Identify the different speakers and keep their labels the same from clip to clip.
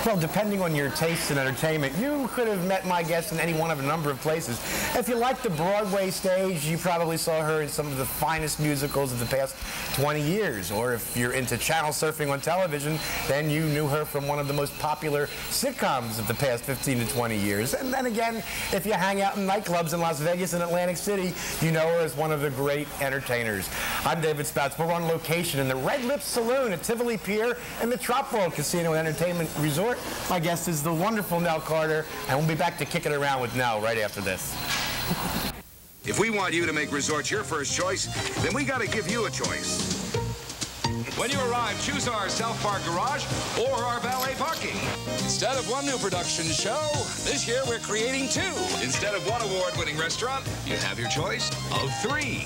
Speaker 1: Well, depending on your tastes in entertainment, you could have met my guest in any one of a number of places. If you like the Broadway stage, you probably saw her in some of the finest musicals of the past 20 years. Or if you're into channel surfing on television, then you knew her from one of the most popular sitcoms of the past 15 to 20 years. And then again, if you hang out in nightclubs in Las Vegas and Atlantic City, you know her as one of the great entertainers. I'm David Spatz. We're on location in the Red Lips Saloon at Tivoli Pier in the Trop World Casino and Entertainment Resort. My guest is the wonderful Nell Carter, and we'll be back to kick it around with Nell right after this.
Speaker 2: If we want you to make resorts your first choice, then we got to give you a choice. When you arrive, choose our self-park garage or our valet parking. Instead of one new production show, this year we're creating two. Instead of one award-winning restaurant, you have your choice of three.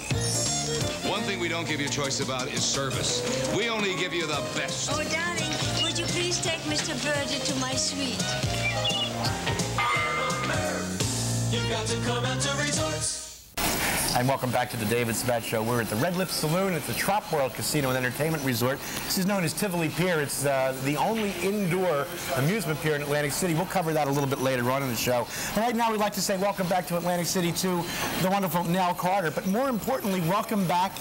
Speaker 2: One thing we don't give you a choice about is service. We only give you the best.
Speaker 3: Oh, darling, would you please take Mr. Birdie to my suite?
Speaker 4: You've got to come out to resorts.
Speaker 1: And welcome back to the David Spatz Show. We're at the Red Lips Saloon at the Trop World Casino and Entertainment Resort. This is known as Tivoli Pier. It's the only indoor amusement pier in Atlantic City. We'll cover that a little bit later on in the show. And right now we'd like to say welcome back to Atlantic City to the wonderful Nell Carter. But more importantly, welcome back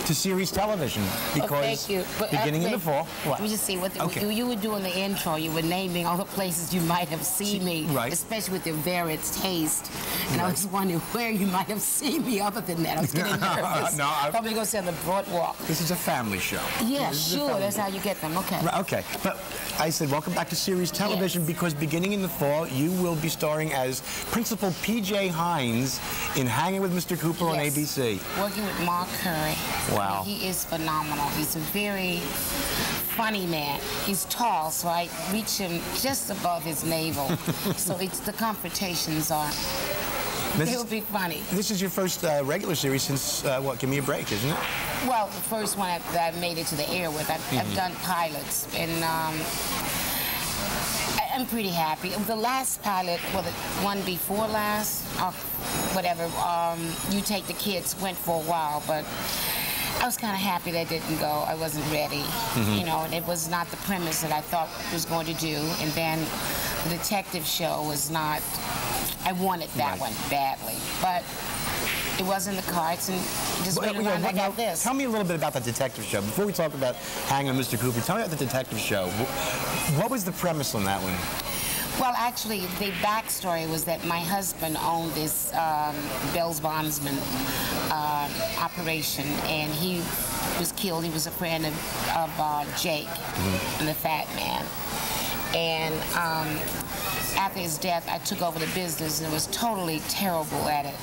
Speaker 1: to series television. Because
Speaker 5: thank you.
Speaker 1: beginning in the fall. What?
Speaker 5: Let me just see what you were doing the intro. You were naming all the places you might have seen me,
Speaker 1: right?
Speaker 5: Especially with your varied taste. And I was wondering where you might have seen me other than that. I was getting nervous.
Speaker 1: No,
Speaker 5: probably going to say on the Broadwalk.
Speaker 1: This is a family show.
Speaker 5: Yeah, sure. That's how you get them. Okay.
Speaker 1: Right, okay. But I said welcome back to series television because beginning in the fall, you will be starring as Principal P.J. Hines in Hanging with Mr. Cooper on ABC.
Speaker 5: Working with Mark Curry.
Speaker 1: Wow.
Speaker 5: He is phenomenal. He's a very funny man. He's tall, so I reach him just above his navel. So the confrontations are... It'll be funny. This
Speaker 1: is your first regular series since, what, Give Me a Break, isn't it?
Speaker 5: Well, the first one that I made it to the air with. I've done pilots, and I'm pretty happy. The last pilot, well, the one before last, whatever, You Take the Kids, went for a while, but I was kind of happy that didn't go. I wasn't ready. You know, and it was not the premise that I thought it was going to do. And then the detective show was not... I wanted that one badly, but it was in the cards, and just waiting around. I got this.
Speaker 1: Tell me a little bit about that detective show. Before we talk about Hanging with Mr. Cooper, tell me about the detective show. What was the premise on that one?
Speaker 5: Well, actually, the backstory was that my husband owned this Bell's Bondsman operation, and he was killed. He was a friend of Jake, and the Fat Man. And after his death, I took over the business and was totally terrible at it.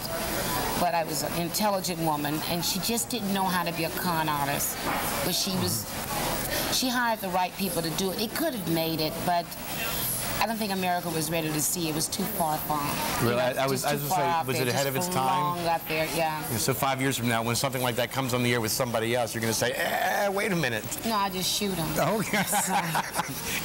Speaker 5: But I was an intelligent woman, and she just didn't know how to be a con artist. But she hired the right people to do it. It could have made it, but I don't think America was ready to see it. It was too far gone.
Speaker 1: Really? I was going to say, was it ahead of its time?
Speaker 5: Long out there, yeah.
Speaker 1: So 5 years from now, when something like that comes on the air with somebody else, you're going to say, wait a minute.
Speaker 5: No, I just shoot him.
Speaker 1: Oh, yes.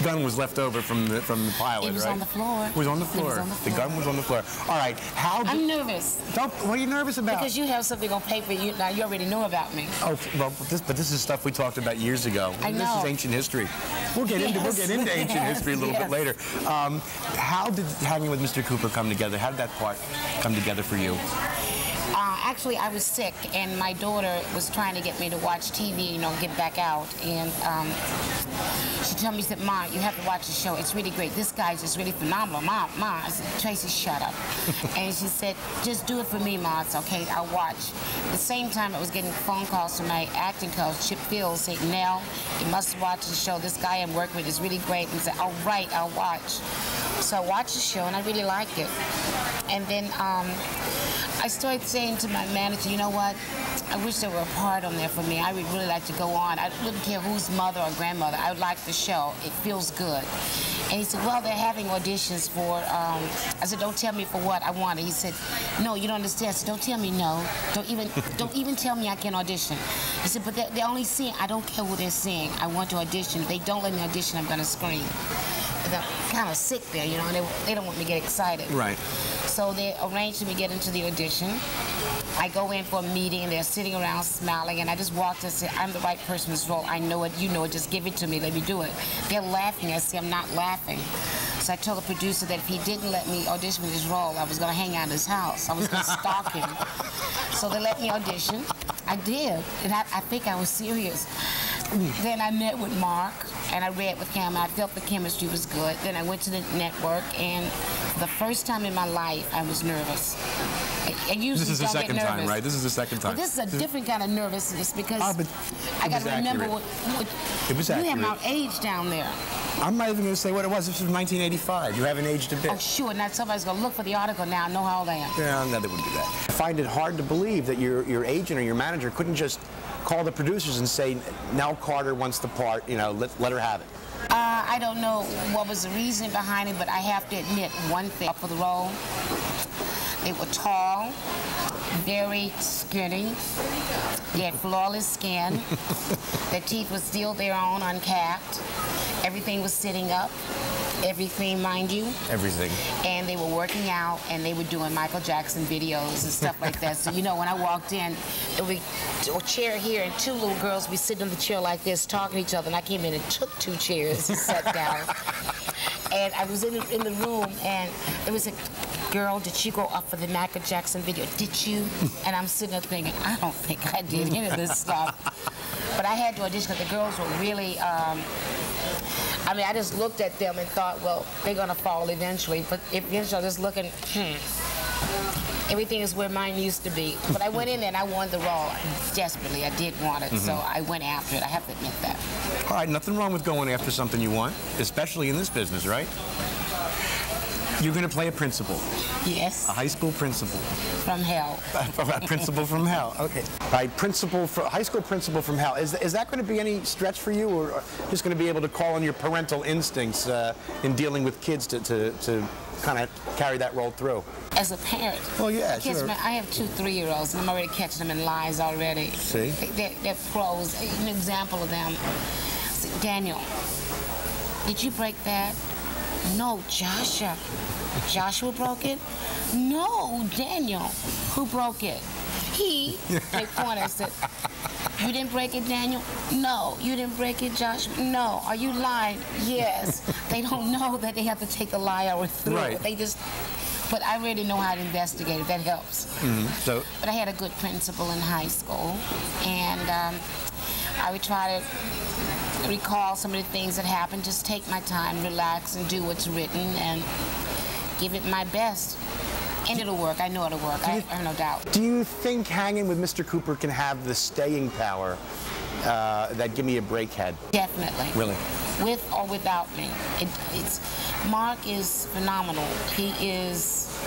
Speaker 1: Gun was left over from the pilot, right?
Speaker 5: It was on the floor.
Speaker 1: It was on the floor.
Speaker 5: It was on the floor.
Speaker 1: The gun was on the floor. All right.
Speaker 5: I'm nervous.
Speaker 1: What are you nervous about?
Speaker 5: Because you have something on paper you already know about me.
Speaker 1: Oh, well, but this is stuff we talked about years ago.
Speaker 5: I know.
Speaker 1: This is ancient history. We'll get into ancient history a little bit later. How did Hanging with Mr. Cooper come together? How did that part come together for you?
Speaker 5: Actually, I was sick, and my daughter was trying to get me to watch TV, you know, get back out. And she told me, she said, "Mom, you have to watch the show. It's really great. This guy's just really phenomenal." Mom. I said, "Tracy, shut up." And she said, "Just do it for me, Mom. It's okay. I'll watch." At the same time, I was getting phone calls from my acting coach, Chip Fields, saying, "Nell, you must watch the show. This guy I'm working with is really great." And I said, "All right, I'll watch." So I watched the show, and I really liked it. And then I started saying to my manager, "You know what? I wish there were a part on there for me. I would really like to go on. I wouldn't care whose mother or grandmother. I would like the show. It feels good." And he said, "Well, they're having auditions for," I said, "Don't tell me for what I want." He said, "No, you don't understand." I said, "Don't tell me no. Don't even tell me I can audition." He said, "But they're only seeing. I don't care who they're seeing. I want to audition. If they don't let me audition, I'm going to scream." I'm kind of sick there, you know, and they don't want me to get excited.
Speaker 1: Right.
Speaker 5: So they arranged for me to get into the audition. I go in for a meeting, and they're sitting around smiling, and I just walked and said, "I'm the right person for this role. I know it, you know it, just give it to me, let me do it." They're laughing. I say, "I'm not laughing." So I told the producer that if he didn't let me audition for this role, I was going to hang out at his house. I was going to stalk him. So they let me audition. I did, and I think I was serious. Then I met with Mark, and I read with him. I felt the chemistry was good. Then I went to the network, and for the first time in my life, I was nervous. I usually
Speaker 1: This is the
Speaker 5: don't
Speaker 1: second
Speaker 5: get
Speaker 1: time,
Speaker 5: nervous.
Speaker 1: right? This is the second time.
Speaker 5: But this is a different kind of nervousness because
Speaker 1: but
Speaker 5: I
Speaker 1: it
Speaker 5: got
Speaker 1: was
Speaker 5: to remember
Speaker 1: accurate.
Speaker 5: what
Speaker 1: It was
Speaker 5: you have
Speaker 1: accurate.
Speaker 5: my age down there.
Speaker 1: I'm not even going to say what it was. This was 1985. You haven't aged a bit.
Speaker 5: Oh, sure. Now somebody's going to look for the article now and know how old I am.
Speaker 1: Yeah, no, they wouldn't do that. I find it hard to believe that your agent or your manager couldn't just call the producers and say, Nell Carter wants the part, you know, let her have it.
Speaker 5: I don't know what was the reason behind it, but I have to admit one thing. For the role, they were tall, very skinny, they had flawless skin, their teeth were still their own, uncapped, everything was sitting up, everything, mind you.
Speaker 1: Everything.
Speaker 5: And they were working out, and they were doing Michael Jackson videos and stuff like that. So, you know, when I walked in, there would be a chair here, and two little girls would be sitting on the chair like this, talking to each other, and I came in and took two chairs and sat down. And I was in the room, and there was a girl, did she go up for the Michael Jackson video? Did you? And I'm sitting there thinking, I don't think I did any of this stuff. But I had to audition because the girls were really, I mean, I just looked at them and thought, well, they're going to fall eventually. But eventually, I was just looking, everything is where mine used to be. But I went in there and I wanted the role. Desperately, I did want it. So I went after it. I have to admit that.
Speaker 1: All right, nothing wrong with going after something you want, especially in this business, right? You're going to play a principal.
Speaker 5: Yes.
Speaker 1: A high school principal.
Speaker 5: From hell.
Speaker 1: A principal from hell. Okay. All right, high school principal from hell. Is that going to be any stretch for you, or just going to be able to call on your parental instincts in dealing with kids to kind of carry that role through?
Speaker 5: As a parent.
Speaker 1: Well, yeah,
Speaker 5: kids,
Speaker 1: sure.
Speaker 5: I have 2 3-year-olds, and I'm already catching them in lies already.
Speaker 1: See?
Speaker 5: They're pros. An example of them. Daniel, did you break that? No, Joshua. Joshua broke it? No, Daniel. Who broke it? He. They pointed and said, you didn't break it, Daniel? No. You didn't break it, Joshua? No. Are you lying? Yes. They don't know that they have to take the lie out through.
Speaker 1: Right.
Speaker 5: They just... But I really know how to investigate it. That helps.
Speaker 1: So.
Speaker 5: But I had a good principal in high school, and I would try to recall some of the things that happened, just take my time, relax, and do what's written, and give it my best. And it'll work. I know it'll work. I have no doubt.
Speaker 1: Do you think hanging with Mr. Cooper can have the staying power that Give Me a Break had?
Speaker 5: Definitely.
Speaker 1: Really?
Speaker 5: With or without me. Mark is phenomenal. He is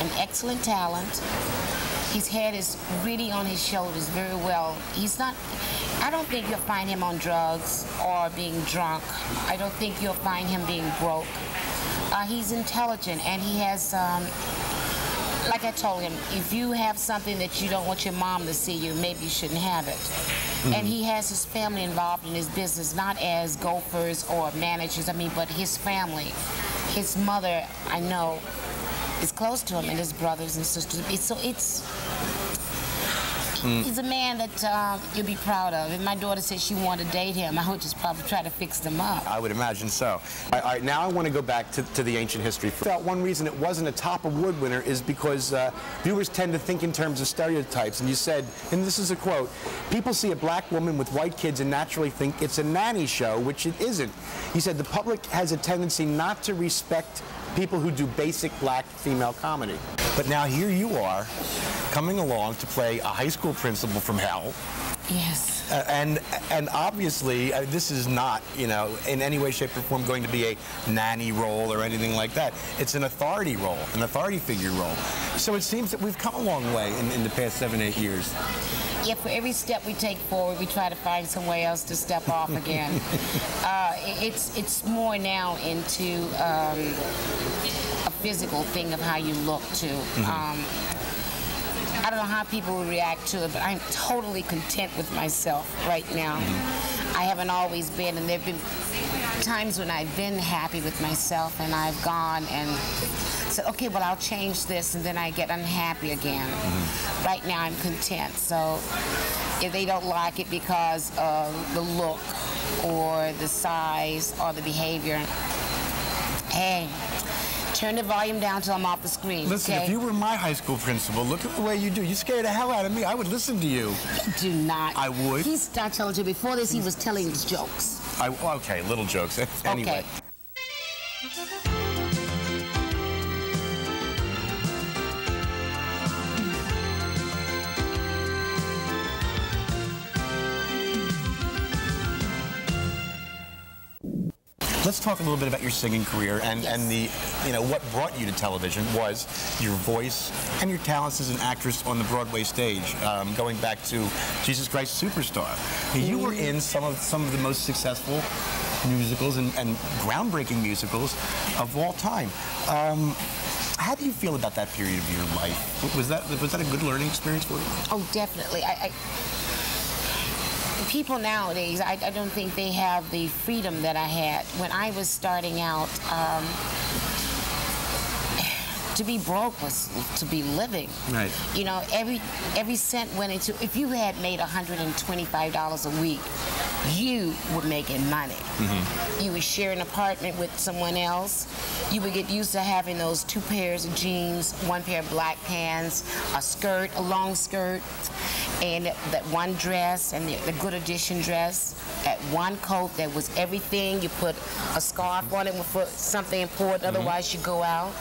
Speaker 5: an excellent talent. His head is really on his shoulders very well. He's not, I don't think you'll find him on drugs or being drunk. I don't think you'll find him being broke. He's intelligent, and he has, like I told him, if you have something that you don't want your mom to see you, maybe you shouldn't have it. And he has his family involved in his business, not as golfers or managers, but his family. His mother, I know, is close to him, and his brothers and sisters. He's a man that you'll be proud of. If my daughter said she wanted to date him, I would just probably try to fix them up.
Speaker 1: I would imagine so. All right, now I want to go back to the ancient history. One reason it wasn't a top award winner is because viewers tend to think in terms of stereotypes. And you said, and this is a quote, people see a black woman with white kids and naturally think it's a nanny show, which it isn't. He said the public has a tendency not to respect people who do basic black female comedy. But now here you are, coming along to play a high school principal from hell.
Speaker 5: Yes.
Speaker 1: And obviously, this is not, in any way, shape, or form going to be a nanny role or anything like that. It's an authority role, an authority figure role. So it seems that we've come a long way in the past 7, 8 years.
Speaker 5: Yeah, for every step we take forward, we try to find somewhere else to step off again. It's more now into a physical thing of how you look, too. I don't know how people will react to it, but I'm totally content with myself right now. I haven't always been, and there have been times when I've been happy with myself, and I've gone and said, okay, well, I'll change this, and then I get unhappy again. Right now, I'm content. So if they don't like it because of the look or the size or the behavior, Hey, turn the volume down till I'm off the screen.
Speaker 1: Listen,
Speaker 5: okay?
Speaker 1: if you were my high school principal, look at the way you do. You scare the hell out of me. I would listen to you.
Speaker 5: Do not.
Speaker 1: I would.
Speaker 5: He started telling you before this. He was telling his jokes.
Speaker 1: Okay, little jokes. Anyway.
Speaker 5: Okay.
Speaker 1: Let's talk a little bit about your singing career and the, what brought you to television was your voice and your talents as an actress on the Broadway stage, going back to Jesus Christ Superstar. You were in some of the most successful musicals and groundbreaking musicals of all time. How do you feel about that period of your life? Was that a good learning experience for you?
Speaker 5: Oh, definitely. People nowadays, I don't think they have the freedom that I had when I was starting out. To be broke was to be living.
Speaker 1: Right.
Speaker 5: You know, every cent went into. If you had made $125 a week, you were making money. Mm-hmm. You would share an apartment with someone else. You would get used to having those 2 pairs of jeans, 1 pair of black pants, a skirt, a long skirt, and that one dress, and the good edition dress, that one coat that was everything. You put a scarf on it for something important, otherwise you go out.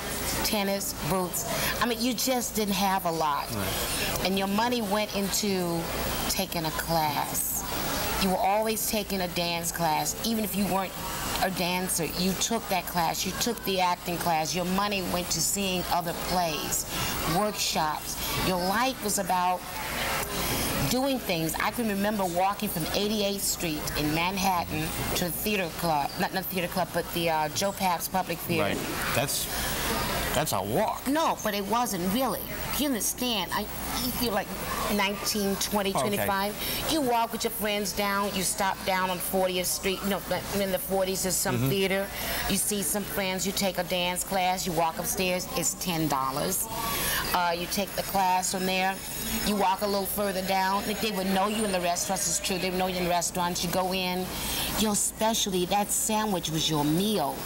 Speaker 5: Tennis, boots. I mean, you just didn't have a lot. Right. And your money went into taking a class. You were always taking a dance class. Even if you weren't a dancer, you took that class. You took the acting class. Your money went to seeing other plays, workshops. Your life was about doing things. I can remember walking from 88th Street in Manhattan to the theater club. Not the theater club, but the Joe Papp's Public Theater.
Speaker 1: Right. That's a walk.
Speaker 5: No, but it wasn't really. You understand? You're like 19, 20, 25. You walk with your friends down. You stop down on 40th Street. You know, in the 40s, there's some theater. You see some friends. You take a dance class. You walk upstairs. It's $10. You take the class from there. You walk a little further down. They would know you in the restaurants. It's true. They would know you in the restaurants. You go in. Your specialty, that sandwich was your meal.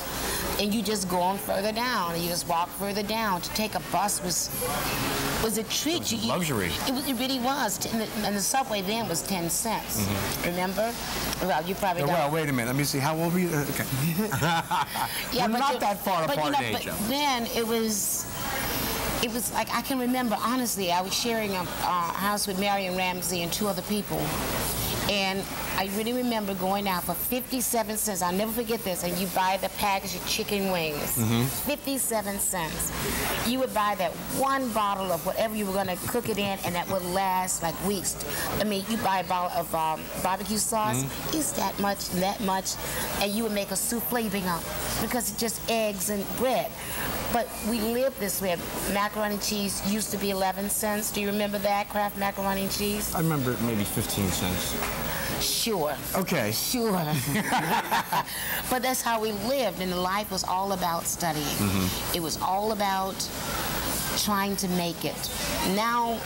Speaker 5: And you just go on further down, and you just walk further down. To take a bus was a treat.
Speaker 1: It was luxury.
Speaker 5: It really was. And the subway then was 10 cents. Remember? Well, you probably don't.
Speaker 1: Well, wait a minute. Let me see. How old were you? Okay.
Speaker 5: Yeah,
Speaker 1: we're not that far apart in age.
Speaker 5: But then it was like, I can remember, honestly, I was sharing a house with Marion Ramsey and 2 other people. And I really remember going out for 57 cents. I'll never forget this. And you buy the package of chicken wings, 57 cents. You would buy that 1 bottle of whatever you were going to cook it in, and that would last like weeks. I mean, you buy a bottle of barbecue sauce. It's that much and that much, and you would make a souffle because it's just eggs and bread. But we lived this way. Macaroni and cheese used to be 11 cents. Do you remember that, Kraft macaroni and cheese?
Speaker 1: I remember maybe 15 cents.
Speaker 5: Sure.
Speaker 1: Okay.
Speaker 5: Sure. But that's how we lived, and life was all about studying. It was all about trying to make it. Now,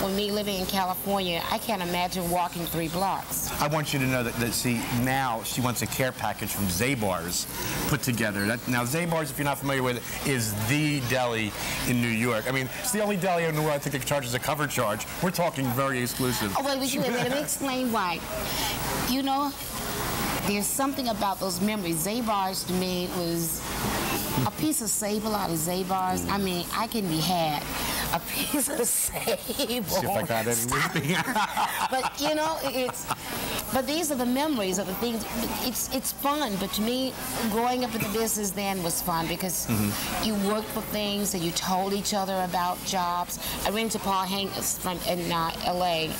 Speaker 5: with me living in California, I can't imagine walking 3 blocks.
Speaker 1: I want you to know that see, now she wants a care package from Zabar's put together. Now, Zabar's, if you're not familiar with it, is the deli in New York. I mean, it's the only deli in the world I think that charges a cover charge. We're talking very exclusive.
Speaker 5: Oh, wait, let me explain why. You know, there's something about those memories. Zabar's, to me, was a piece of sable out of Zabar's. I mean, I can be had. A piece of sable. See if I got anything. But you know, but these are the memories of the things. It's fun, but to me, growing up in the business then was fun because you worked for things and you told each other about jobs. I ran into Paul Hankins in L.A.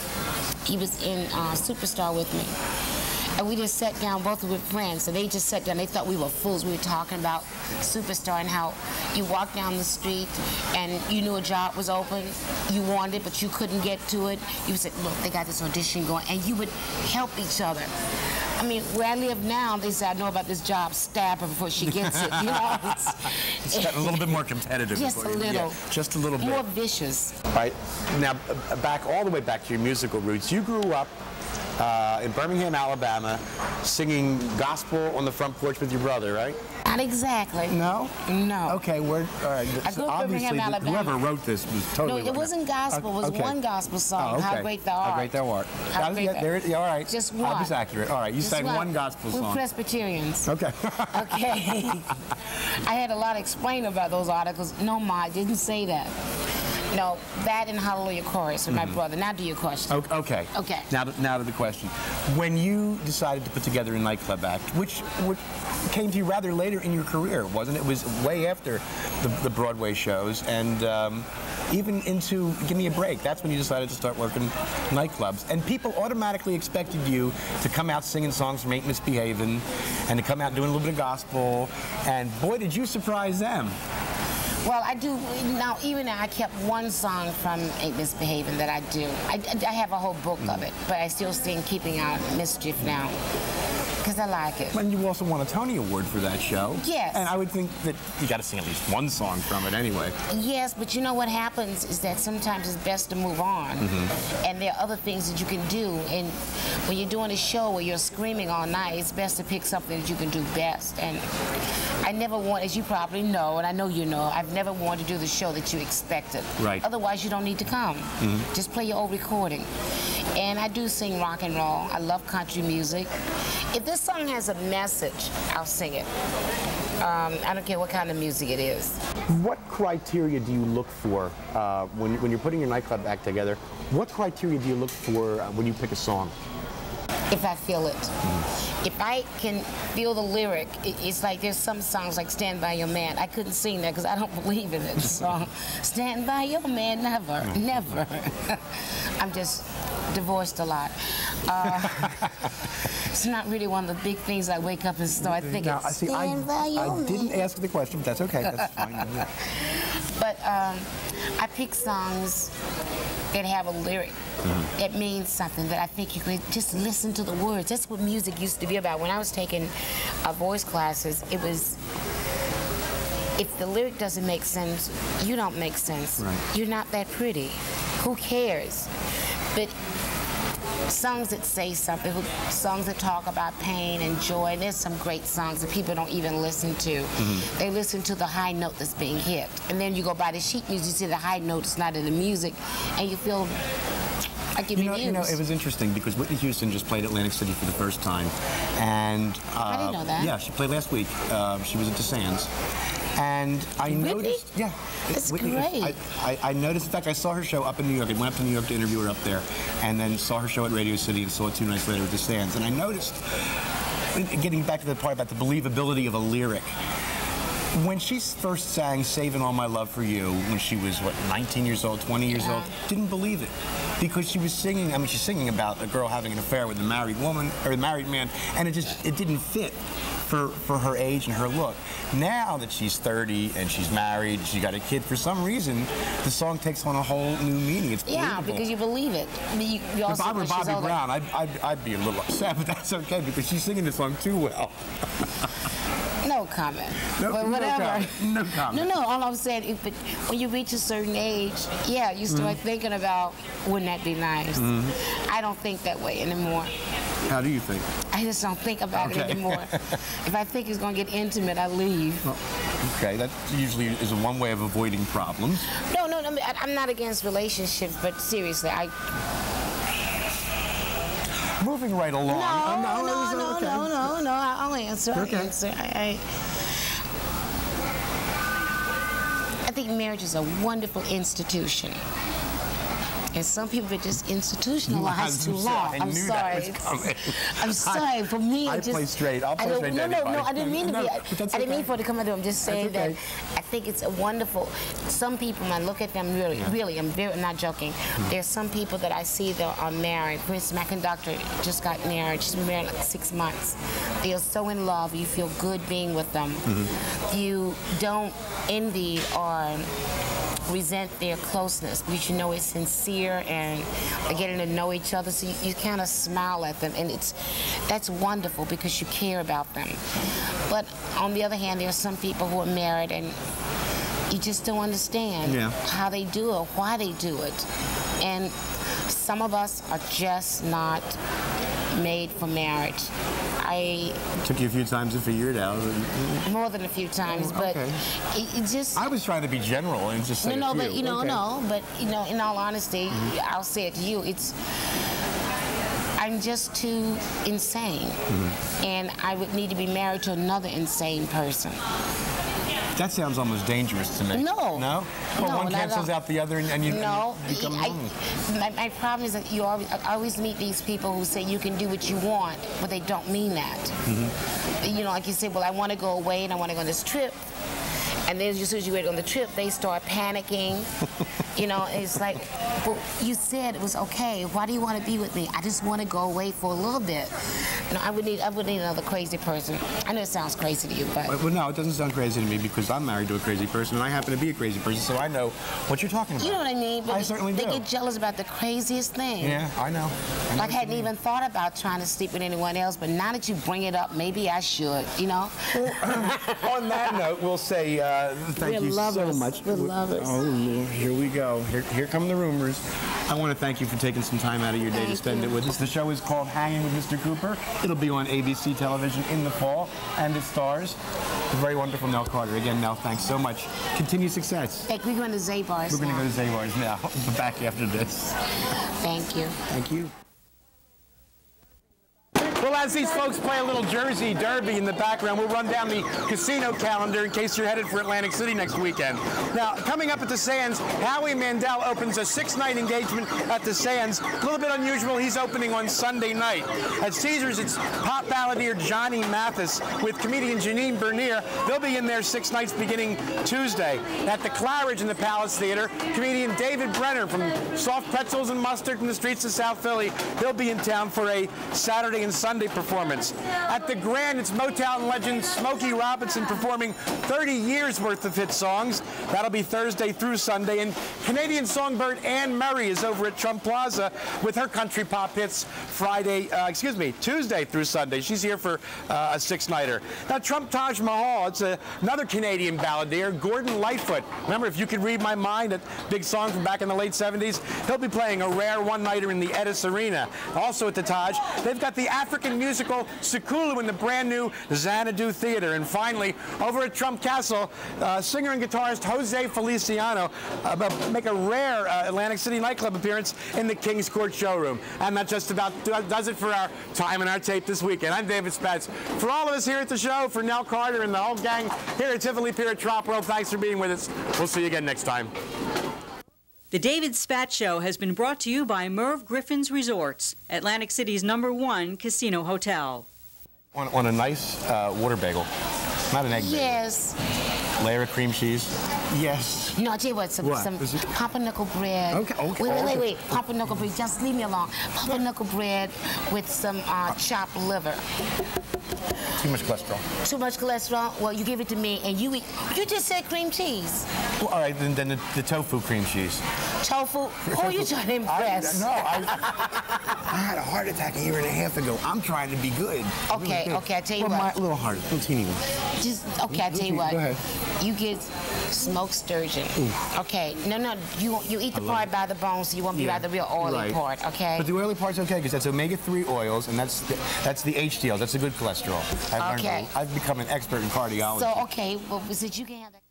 Speaker 5: He was in Superstar with me. And we just sat down, both were friends, and they just sat down. They thought we were fools. We were talking about Superstar and how you walked down the street and you knew a job was open. You wanted it, but you couldn't get to it. You would say, look, they got this audition going, and you would help each other. I mean, where I live now, they say, I know about this job, stab her before she gets it. You know,
Speaker 1: it's gotten a little bit more competitive.
Speaker 5: Just a little.
Speaker 1: Yeah, just a little bit.
Speaker 5: More vicious.
Speaker 1: All right. Now, all the way back to your musical roots, you grew up in Birmingham, Alabama, singing gospel on the front porch with your brother, right?
Speaker 5: Not exactly.
Speaker 1: No?
Speaker 5: No.
Speaker 1: Okay, all right.
Speaker 5: I grew up in
Speaker 1: Obviously,
Speaker 5: Birmingham, Alabama.
Speaker 1: whoever wrote this was totally...
Speaker 5: No, it wasn't gospel. It was one gospel song,
Speaker 1: Oh, okay.
Speaker 5: How Great Thou Art.
Speaker 1: How Great Thou Art.
Speaker 5: How Great Thou Art.
Speaker 1: All right.
Speaker 5: Just one.
Speaker 1: I was accurate. All right, you sang one gospel song.
Speaker 5: We're Presbyterians.
Speaker 1: Okay.
Speaker 5: Okay. I had a lot to explain about those articles. No, Ma, I didn't say that. No, that and Hallelujah Chorus with my brother. Now do your question.
Speaker 1: Okay.
Speaker 5: Okay.
Speaker 1: Now to the question. When you decided to put together a nightclub act, which came to you rather later in your career, wasn't it? It was way after the Broadway shows and even into Give Me a Break. That's when you decided to start working nightclubs. And people automatically expected you to come out singing songs from Ain't Misbehavin' and to come out doing a little bit of gospel. And boy, did you surprise them.
Speaker 5: Well, I do, now, even now, I kept one song from Ain't Misbehavin' that I do. I have a whole book of it, but I still sing Keeping Out Mischief now, because I like it.
Speaker 1: And you also won a Tony Award for that show.
Speaker 5: Yes.
Speaker 1: And I would think that you got to sing at least one song from it anyway.
Speaker 5: Yes, but you know what happens is that sometimes it's best to move on, and there are other things that you can do. And when you're doing a show where you're screaming all night, it's best to pick something that you can do best. And I never want, as you probably know, and I know you know, I've never wanted to do the show that you expected.
Speaker 1: Right.
Speaker 5: Otherwise, you don't need to come. Just play your old recording. And I do sing rock and roll. I love country music. If this song has a message, I'll sing it. I don't care what kind of music it is.
Speaker 1: What criteria do you look for when you're putting your nightclub act together? What criteria do you look for when you pick a song?
Speaker 5: If I feel it. If I can feel the lyric, it's like there's some songs like Stand By Your Man. I couldn't sing that because I don't believe in it. Song. Stand by your man, never, never. I'm just divorced a lot. It's not really one of the big things I wake up and start thinking.
Speaker 1: Now, see, I didn't ask the question, but that's okay. That's fine.
Speaker 5: But I pick songs that have a lyric that means something, that I think you could just listen to the words. That's what music used to be about. When I was taking voice classes, it was, if the lyric doesn't make sense, you don't make sense.
Speaker 1: Right.
Speaker 5: You're not that pretty. Who cares? But songs that say something, songs that talk about pain and joy, and there's some great songs that people don't even listen to. They listen to the high note that's being hit. And then you go by the sheet music, you see the high note is not in the music, and you feel like you're being used.
Speaker 1: You know, it was interesting because Whitney Houston just played Atlantic City for the first time. And
Speaker 5: I didn't know that.
Speaker 1: Yeah, she played last week. She was at DeSands. And I noticed, yeah,
Speaker 5: That's
Speaker 1: Whitney,
Speaker 5: great.
Speaker 1: I noticed, in fact, I saw her show up in New York. I went up to New York to interview her up there, and then saw her show at Radio City and saw it 2 nights later at DeSands. And I noticed, getting back to the part about the believability of a lyric, when she first sang Saving All My Love for You, when she was, what, 19 years old, 20 years old, didn't believe it. Because she was singing, I mean, she's singing about a girl having an affair with a married woman, or a married man, and it didn't fit for her age and her look. Now that she's 30 and she's married, she got a kid, for some reason, the song takes on a whole new meaning. It's believable.
Speaker 5: Yeah, because you believe it. I mean, you also,
Speaker 1: if I were Bobby Brown, I'd be a little upset, but that's okay because she's singing the song too well.
Speaker 5: No comment.
Speaker 1: No,
Speaker 5: but whatever.
Speaker 1: No comment.
Speaker 5: No, all I'm saying, when you reach a certain age, yeah, you start thinking about, wouldn't that be nice? I don't think that way anymore.
Speaker 1: How do you think?
Speaker 5: I just don't think about it anymore. If I think it's going to get intimate, I leave.
Speaker 1: Well, okay, that usually is one way of avoiding problems.
Speaker 5: No, I'm not against relationships, but seriously,
Speaker 1: Moving right along.
Speaker 5: No, I'll answer.
Speaker 1: Okay.
Speaker 5: I think marriage is a wonderful institution. And some people are just institutionalized too long. I'm sorry. I'm sorry. For me,
Speaker 1: I play straight. I'll play straight to anybody.
Speaker 5: No, I didn't mean to be. I didn't mean for it to come out. I'm just saying that I think it's a wonderful. Some people, when I look at them, really, I'm not joking. There's some people that I see that are married. For instance, my conductor just got married. She's been married like 6 months. They are so in love. You feel good being with them. You don't envy or resent their closeness because you know it's sincere and they're getting to know each other, so you kind of smile at them, and that's wonderful because you care about them. But on the other hand, there are some people who are married and you just don't understand how they do it, why they do it. And some of us are just not made for marriage.
Speaker 1: Took you a few times to figure it out.
Speaker 5: More than a few times, but it just...
Speaker 1: I was trying to be general and just say
Speaker 5: No,
Speaker 1: a few.
Speaker 5: but you know, but you know, in all honesty, I'll say it to you. I'm just too insane, and I would need to be married to another insane person.
Speaker 1: That sounds almost dangerous to me.
Speaker 5: No.
Speaker 1: No? Well,
Speaker 5: no,
Speaker 1: one cancels out the other and you become
Speaker 5: my problem is that I always meet these people who say you can do what you want, but they don't mean that. You know, like you say, well, I want to go away and I want to go on this trip. And then as soon as you get on the trip, they start panicking. You know, it's like, well, you said it was okay. Why do you want to be with me? I just want to go away for a little bit. You know, I would need another crazy person. I know it sounds crazy to you, but...
Speaker 1: Well, no, it doesn't sound crazy to me because I'm married to a crazy person and I happen to be a crazy person, so I know what you're talking about.
Speaker 5: You know what I mean? But
Speaker 1: I certainly do.
Speaker 5: They get jealous about the craziest thing.
Speaker 1: Yeah, I know.
Speaker 5: Like, I hadn't even thought about trying to sleep with anyone else, but now that you bring it up, maybe I should, you know?
Speaker 1: On that note, we'll say thank you so much.
Speaker 5: We're lovers.
Speaker 1: Oh, Lord, here we go. Here come the rumors. I want to thank you for taking some time out of your day to spend it with us. The show is called Hanging with Mr. Cooper. It'll be on ABC television in the fall, and it stars the very wonderful Nell Carter. Again, Nell, thanks so much. Continued success.
Speaker 5: Hey, we're going to Zabar's
Speaker 1: We're going to go to Zabar's now. Back after this.
Speaker 5: Thank you.
Speaker 1: Thank you. Well, as these folks play a little Jersey Derby in the background, we'll run down the casino calendar in case you're headed for Atlantic City next weekend. Now, coming up at the Sands, Howie Mandel opens a 6-night engagement at the Sands. A little bit unusual, he's opening on Sunday night. At Caesars, it's pop balladeer Johnny Mathis with comedian Janine Bernier. They'll be in there 6 nights beginning Tuesday. At the Claridge in the Palace Theater, comedian David Brenner from Soft Pretzels and Mustard from the streets of South Philly. They'll be in town for a Saturday and Sunday performance. At the Grand, it's Motown legend Smokey Robinson performing 30 years worth of hit songs. That'll be Thursday through Sunday. And Canadian songbird Anne Murray is over at Trump Plaza with her country pop hits Tuesday through Sunday. She's here for a 6-nighter. Now, Trump Taj Mahal, it's another Canadian balladeer, Gordon Lightfoot. Remember, If You Could Read My Mind, that big song from back in the late 70s? He'll be playing a rare one-nighter in the Edis Arena. Also at the Taj, they've got the African musical Sekulu in the brand new Xanadu Theater. And finally, over at Trump Castle, singer and guitarist Jose Feliciano make a rare Atlantic City nightclub appearance in the King's Court showroom. And that just about does it for our time and our tape this weekend. I'm David Spatz. For all of us here at the show, for Nell Carter and the whole gang here at Tivoli Pier at Trop World, thanks for being with us. We'll see you again next time.
Speaker 6: The David Spatz Show has been brought to you by Merv Griffin's Resorts, Atlantic City's #1 casino hotel.
Speaker 1: On a nice water bagel, not an egg bagel.
Speaker 5: Yes.
Speaker 1: Layer of cream cheese. Yes.
Speaker 5: No, I'll tell you what, some pumpernickel bread.
Speaker 1: Okay.
Speaker 5: Wait. Pumpernickel bread. Just leave me alone. Pumpernickel bread with some chopped liver.
Speaker 1: Too much cholesterol.
Speaker 5: Too much cholesterol? Well, you give it to me and you eat. You just said cream cheese.
Speaker 1: Well, all right, then the tofu cream cheese.
Speaker 5: Tofu? Who are you trying to impress?
Speaker 1: I had a heart attack a year and a half ago. I'm trying to be good.
Speaker 5: Okay, I tell you what.
Speaker 1: My little heart, little teeny one.
Speaker 5: I tell you what.
Speaker 1: Go ahead.
Speaker 5: You get smoked sturgeon. Ooh. Okay, no, you eat the part by the bone, so you won't be by the real oily part, okay?
Speaker 1: But the oily part's okay, because that's omega-3 oils, and that's the HDL. That's a good cholesterol. I've become an expert in cardiology.
Speaker 5: So, okay, well, since you can have that.